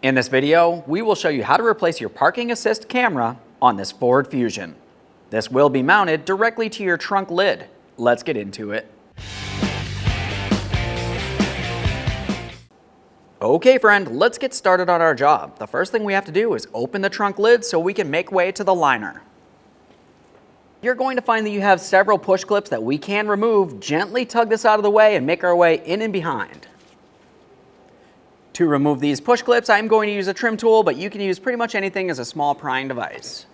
In this video, we will show you how to replace your parking assist camera on this Ford Fusion. This will be mounted directly to your trunk lid. Let's get into it. Okay friend, let's get started on our job. The first thing we have to do is open the trunk lid so we can make way to the liner. You're going to find that you have several push clips that we can remove. Gently tug this out of the way and make our way in and behind. To remove these push clips, I'm going to use a trim tool, but you can use pretty much anything as a small prying device.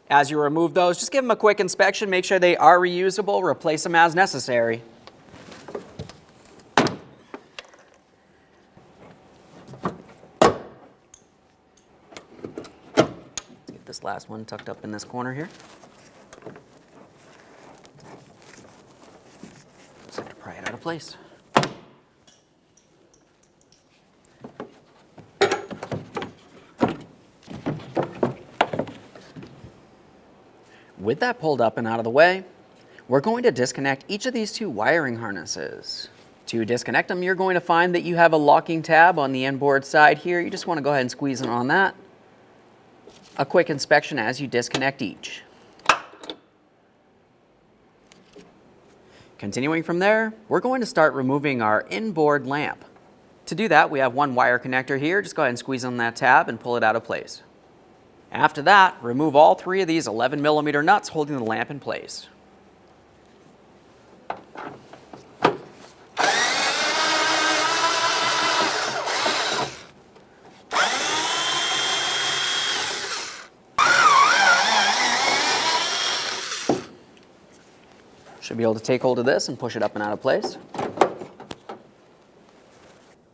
As you remove those, just give them a quick inspection, make sure they are reusable, replace them as necessary. Let's get this last one tucked up in this corner here. Just have to pry it out of place. With that pulled up and out of the way, we're going to disconnect each of these two wiring harnesses. To disconnect them, you're going to find that you have a locking tab on the inboard side here. You just want to go ahead and squeeze in on that. A quick inspection as you disconnect each. Continuing from there, we're going to start removing our inboard lamp. To do that, we have one wire connector here. Just go ahead and squeeze on that tab and pull it out of place. After that, remove all three of these 11mm nuts holding the lamp in place. Should be able to take hold of this and push it up and out of place.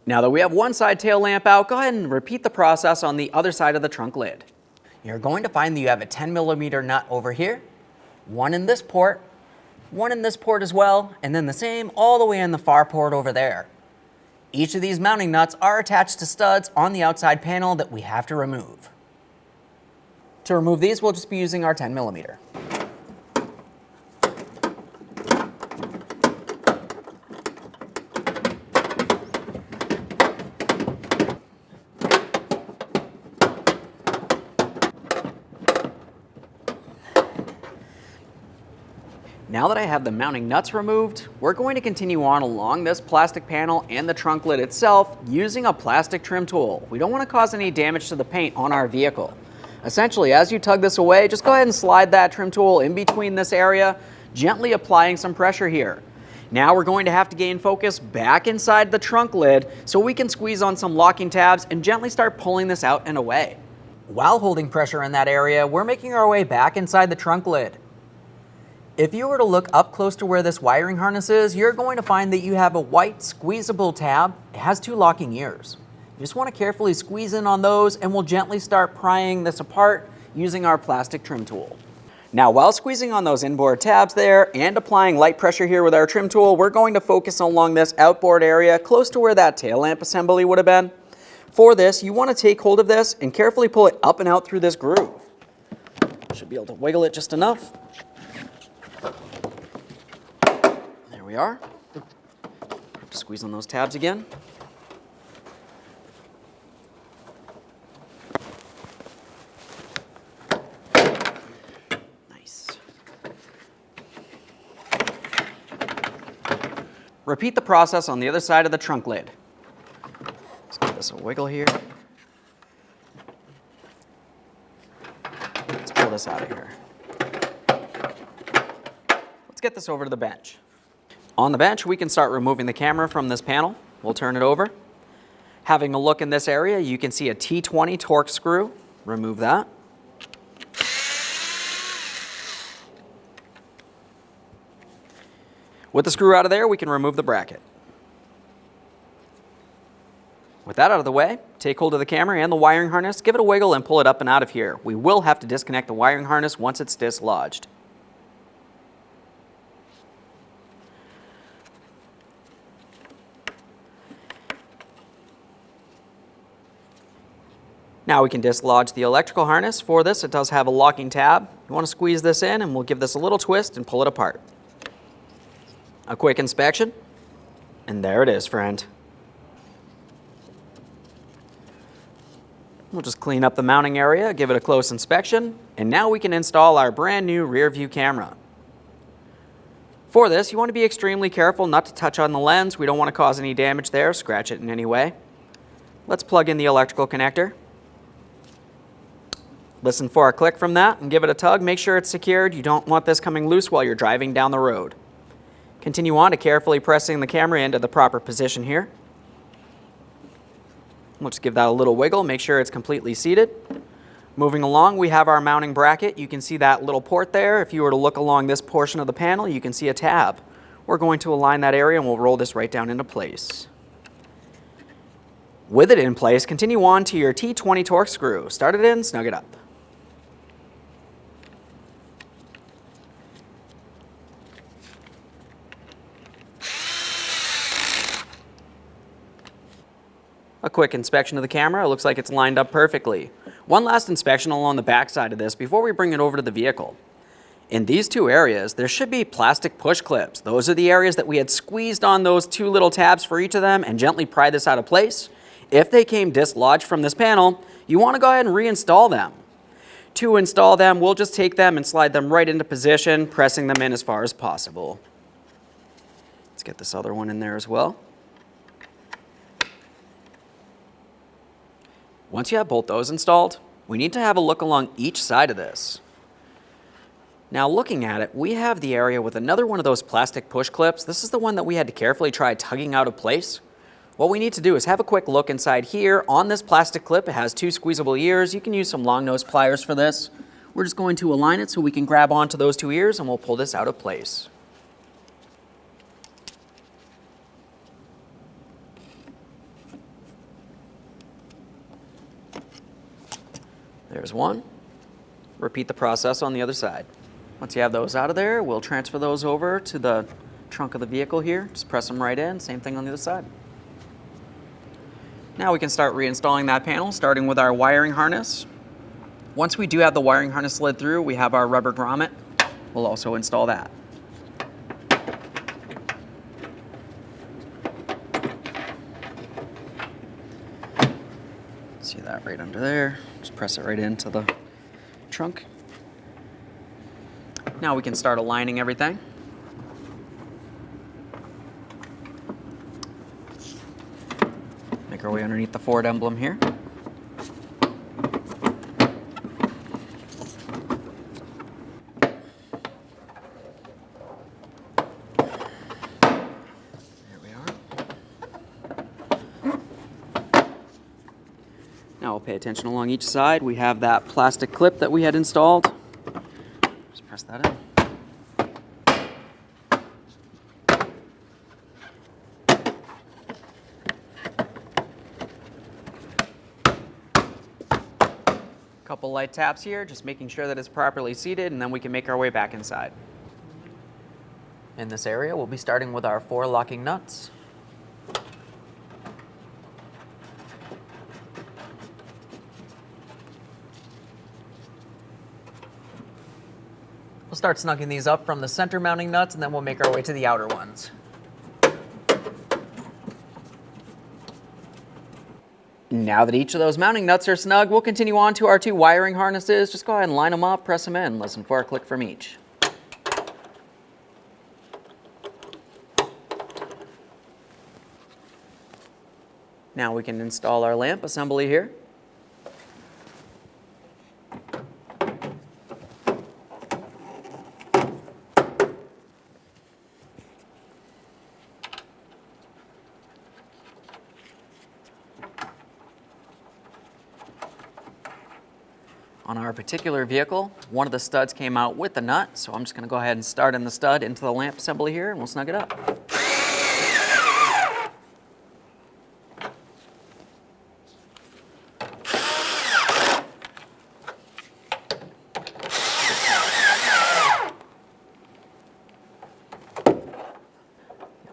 Now that we have one side tail lamp out, go ahead and repeat the process on the other side of the trunk lid. You're going to find that you have a 10mm nut over here, one in this port, one in this port as well, and then the same all the way in the far port over there. Each of these mounting nuts are attached to studs on the outside panel that we have to remove. To remove these, we'll just be using our 10mm. Now that I have the mounting nuts removed, we're going to continue on along this plastic panel and the trunk lid itself using a plastic trim tool. We don't want to cause any damage to the paint on our vehicle. Essentially, as you tug this away, just go ahead and slide that trim tool in between this area, gently applying some pressure here. Now we're going to have to gain focus back inside the trunk lid so we can squeeze on some locking tabs and gently start pulling this out and away. While holding pressure in that area, we're making our way back inside the trunk lid. If you were to look up close to where this wiring harness is, you're going to find that you have a white squeezable tab. It has two locking ears. You just want to carefully squeeze in on those and we'll gently start prying this apart using our plastic trim tool. Now while squeezing on those inboard tabs there and applying light pressure here with our trim tool, we're going to focus along this outboard area close to where that tail lamp assembly would have been. For this, you want to take hold of this and carefully pull it up and out through this groove. Should be able to wiggle it just enough. There we are. Squeeze on those tabs again. Nice. Repeat the process on the other side of the trunk lid. Let's give this a wiggle here. Let's pull this out of here. Let's get this over to the bench. On the bench, we can start removing the camera from this panel. We'll turn it over. Having a look in this area, you can see a T20 torque screw. Remove that. With the screw out of there, we can remove the bracket. With that out of the way, take hold of the camera and the wiring harness, give it a wiggle and pull it up and out of here. We will have to disconnect the wiring harness once it's dislodged. Now we can dislodge the electrical harness. For this, it does have a locking tab. You want to squeeze this in and we'll give this a little twist and pull it apart. A quick inspection, and there it is, friend. We'll just clean up the mounting area, give it a close inspection, and now we can install our brand new rear view camera. For this, you want to be extremely careful not to touch on the lens. We don't want to cause any damage there, scratch it in any way. Let's plug in the electrical connector. Listen for a click from that and give it a tug. Make sure it's secured. You don't want this coming loose while you're driving down the road. Continue on to carefully pressing the camera into the proper position here. We'll just give that a little wiggle, make sure it's completely seated. Moving along, we have our mounting bracket. You can see that little port there. If you were to look along this portion of the panel, you can see a tab. We're going to align that area and we'll roll this right down into place. With it in place, continue on to your T20 torque screw. Start it in, snug it up. A quick inspection of the camera. It looks like it's lined up perfectly. One last inspection along the back side of this before we bring it over to the vehicle. In these two areas, there should be plastic push clips. Those are the areas that we had squeezed on those two little tabs for each of them and gently pry this out of place. If they came dislodged from this panel, you want to go ahead and reinstall them. To install them, we'll just take them and slide them right into position, pressing them in as far as possible. Let's get this other one in there as well. Once you have both those installed, we need to have a look along each side of this. Now looking at it, we have the area with another one of those plastic push clips. This is the one that we had to carefully try tugging out of place. What we need to do is have a quick look inside here. On this plastic clip, it has two squeezable ears. You can use some long nose pliers for this. We're just going to align it so we can grab onto those two ears and we'll pull this out of place. There's one. Repeat the process on the other side. Once you have those out of there, we'll transfer those over to the trunk of the vehicle here. Just press them right in. Same thing on the other side. Now we can start reinstalling that panel, starting with our wiring harness. Once we do have the wiring harness slid through, we have our rubber grommet. We'll also install that. See that right under there. Just press it right into the trunk. Now we can start aligning everything. Make our way underneath the Ford emblem here. Now we'll pay attention along each side. We have that plastic clip that we had installed. Just press that in. Couple light taps here, just making sure that it's properly seated, and then we can make our way back inside. In this area, we'll be starting with our 4 locking nuts. We'll start snugging these up from the center mounting nuts, and then we'll make our way to the outer ones. Now that each of those mounting nuts are snug, we'll continue on to our 2 wiring harnesses. Just go ahead and line them up, press them in, listen for a click from each. Now we can install our lamp assembly here. On our particular vehicle, one of the studs came out with the nut, so I'm just going to go ahead and start in the stud into the lamp assembly here, and we'll snug it up.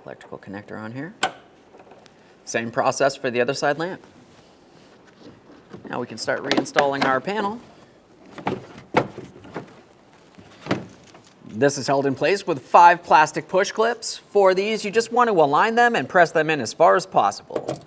Electrical connector on here. Same process for the other side lamp. Now we can start reinstalling our panel. This is held in place with 5 plastic push clips. For these, you just want to align them and press them in as far as possible.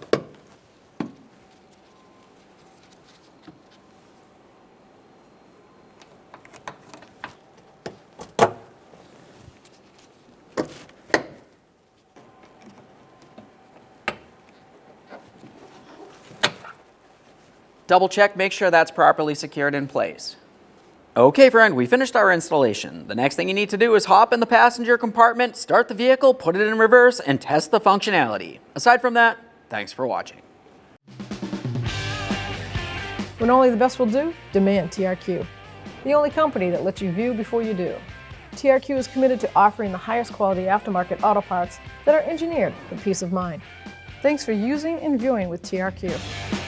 Double check, make sure that's properly secured in place. Okay friend, we finished our installation. The next thing you need to do is hop in the passenger compartment, start the vehicle, put it in reverse, and test the functionality. Aside from that, thanks for watching. When only the best will do, demand TRQ. The only company that lets you view before you do. TRQ is committed to offering the highest quality aftermarket auto parts that are engineered for peace of mind. Thanks for using and viewing with TRQ.